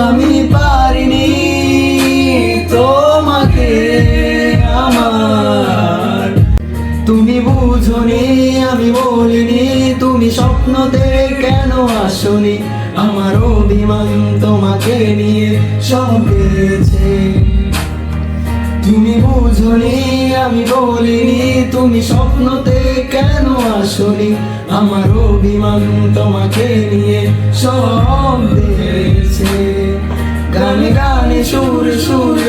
আমি পারিনি তোমাকে আমার, তুমি বুঝনি আমি বলিনি, তুমি স্বপ্নতে কেন আসনি, আমার অভিমান তোমাকে নিয়ে সব গেছে। তুমি বুঝনি আমি বলিনি, তুমি স্বপ্নতে কেন আসনি, আমার অভিমান তোমাকে নিয়ে সব গেছে। গানে গানে সুর সুরে